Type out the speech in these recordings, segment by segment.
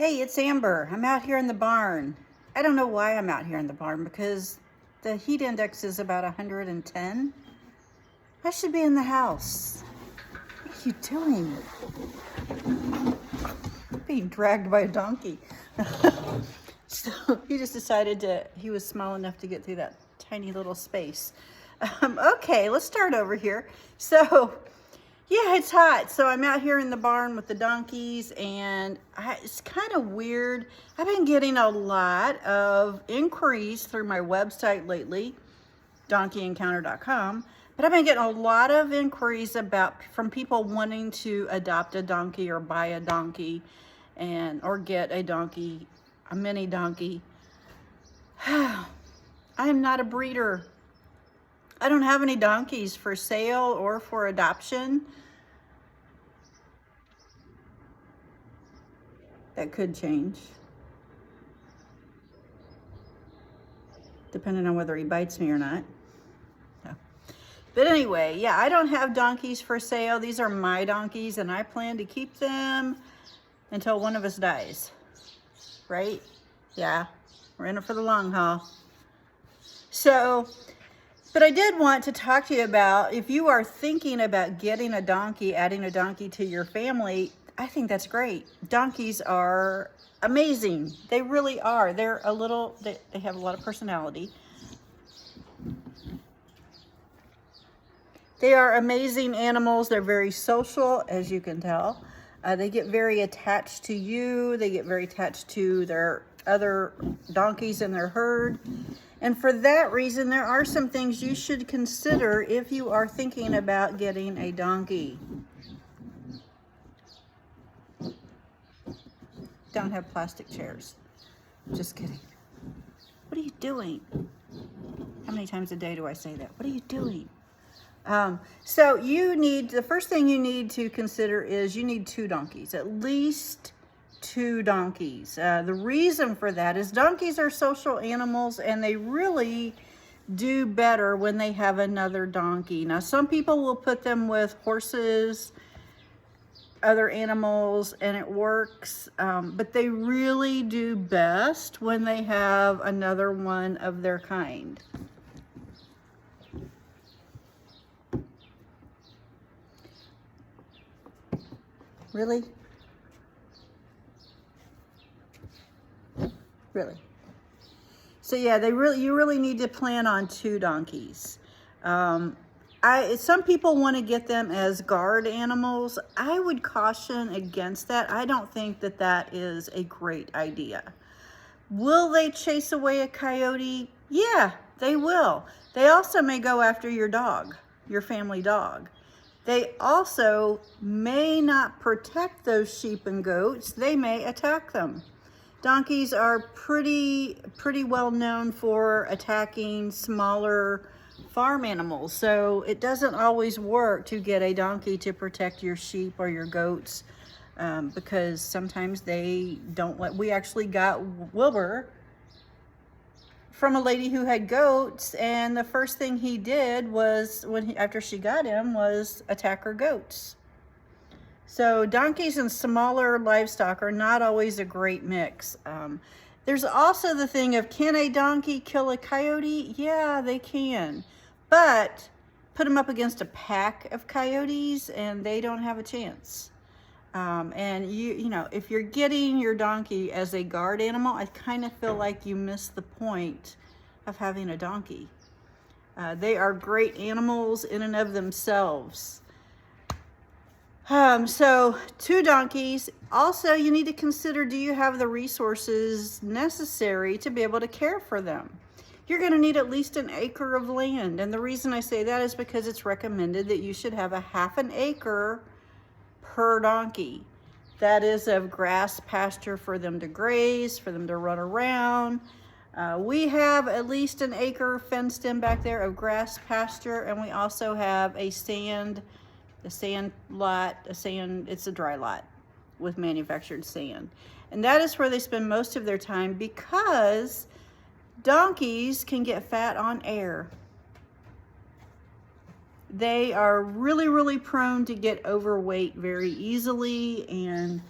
Hey, it's Amber. I'm out here in the barn. I don't know why I'm out here in the barn because the heat index is about 110. I should be in the house. What are you doing? Being dragged by a donkey. So he just decided he was small enough to get through that tiny little space. Okay, let's start over here. So yeah, it's hot. So I'm out here in the barn with the donkeys, and it's kind of weird. I've been getting a lot of inquiries through my website lately, donkeyencounter.com, but I've been getting a lot of inquiries from people wanting to adopt a donkey or buy a donkey or get a donkey, a mini donkey. I am not a breeder. I don't have any donkeys for sale or for adoption. That could change, depending on whether he bites me or not. No. But anyway, yeah, I don't have donkeys for sale. These are my donkeys, and I plan to keep them until one of us dies. Right? Yeah, we're in it for the long haul. So, but I did want to talk to you about, if you are thinking about getting a donkey, adding a donkey to your family, I think that's great. Donkeys are amazing. They really are. They have a lot of personality. They are amazing animals. They're very social, as you can tell. They get very attached to you. They get very attached to their other donkeys in their herd. And for that reason, there are some things you should consider if you are thinking about getting a donkey. Don't have plastic chairs. Just kidding. What are you doing? How many times a day do I say that? What are you doing? So the first thing you need to consider is you need 2 donkeys, at least 2 donkeys. The reason for that is donkeys are social animals, and they really do better when they have another donkey. Now, some people will put them with horses, other animals, and it works, but they really do best when they have another one of their kind. Really? Really? So yeah, you really need to plan on 2 donkeys. Some people want to get them as guard animals. I would caution against that. I don't think that is a great idea. Will they chase away a coyote? Yeah, they will. They also may go after your dog, your family dog. They also may not protect those sheep and goats. They may attack them. Donkeys are pretty well known for attacking smaller farm animals, so it doesn't always work to get a donkey to protect your sheep or your goats, because sometimes they don't we actually got Wilbur from a lady who had goats, and the first thing he did was, after she got him, was attack her goats. So donkeys and smaller livestock are not always a great mix. There's also the thing of, can a donkey kill a coyote? Yeah, they can. But put them up against a pack of coyotes and they don't have a chance. And if you're getting your donkey as a guard animal, I kind of feel like you miss the point of having a donkey. They are great animals in and of themselves. So 2 donkeys. Also, you need to consider, do you have the resources necessary to be able to care for them? You're going to need at least an acre of land. And the reason I say that is because it's recommended that you should have a half an acre per donkey. That is of grass pasture for them to graze, for them to run around. We have at least an acre fenced in back there of grass pasture, and we also have a sand lot, it's a dry lot with manufactured sand. And that is where they spend most of their time, because donkeys can get fat on air. They are really prone to get overweight very easily, and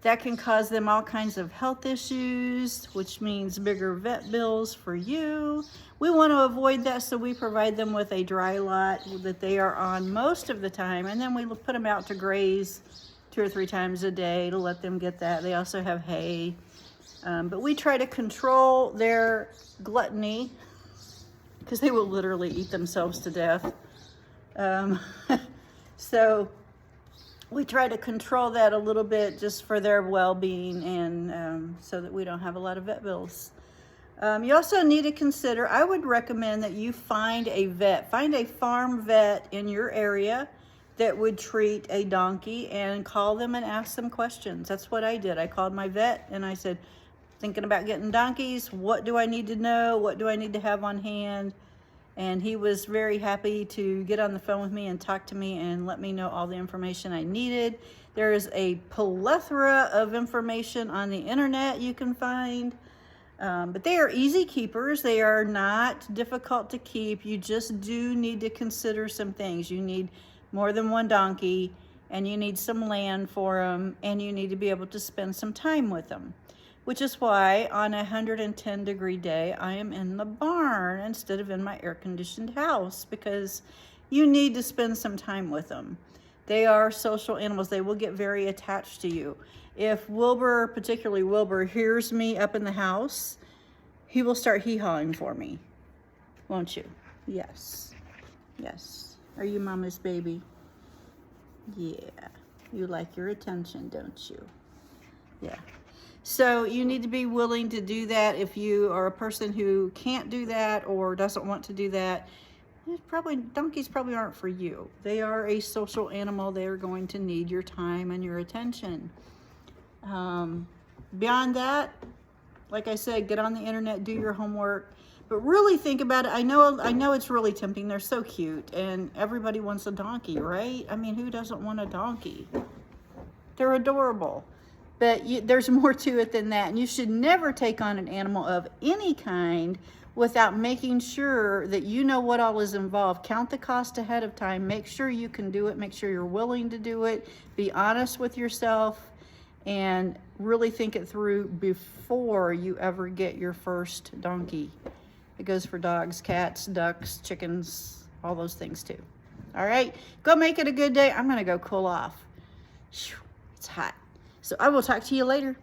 That can cause them all kinds of health issues, which means bigger vet bills for you. We want to avoid that, so we provide them with a dry lot that they are on most of the time, and then we put them out to graze 2 or 3 times a day to let them get that. They also have hay. But we try to control their gluttony, because they will literally eat themselves to death. So we try to control that a little bit just for their well-being, and so that we don't have a lot of vet bills. You also need to consider, I would recommend that you find a vet, find a farm vet in your area that would treat a donkey, and call them and ask them questions. That's what I did. I called my vet and I said, thinking about getting donkeys, what do I need to know? What do I need to have on hand? And he was very happy to get on the phone with me and talk to me and let me know all the information I needed. There is a plethora of information on the internet you can find, but they are easy keepers. They are not difficult to keep. You just do need to consider some things. You need more than one donkey, and you need some land for them, and you need to be able to spend some time with them. Which is why on a 110-degree day, I am in the barn instead of in my air-conditioned house, because you need to spend some time with them. They are social animals. They will get very attached to you. If Wilbur, particularly Wilbur, hears me up in the house, he will start hee-hawing for me. Won't you? Yes. Yes. Are you mama's baby? Yeah. You like your attention, don't you? Yeah. So you need to be willing to do that. If you are a person who can't do that or doesn't want to do that, donkeys probably aren't for you. They are a social animal. They are going to need your time and your attention. Beyond that, like I said, get on the internet, do your homework, but really think about it. I know it's really tempting. They're so cute, and everybody wants a donkey, right? I mean, who doesn't want a donkey? They're adorable. But there's more to it than that. And you should never take on an animal of any kind without making sure that you know what all is involved. Count the cost ahead of time. Make sure you can do it. Make sure you're willing to do it. Be honest with yourself, and really think it through before you ever get your first donkey. It goes for dogs, cats, ducks, chickens, all those things too. All right, go make it a good day. I'm going to go cool off. It's hot. So I will talk to you later.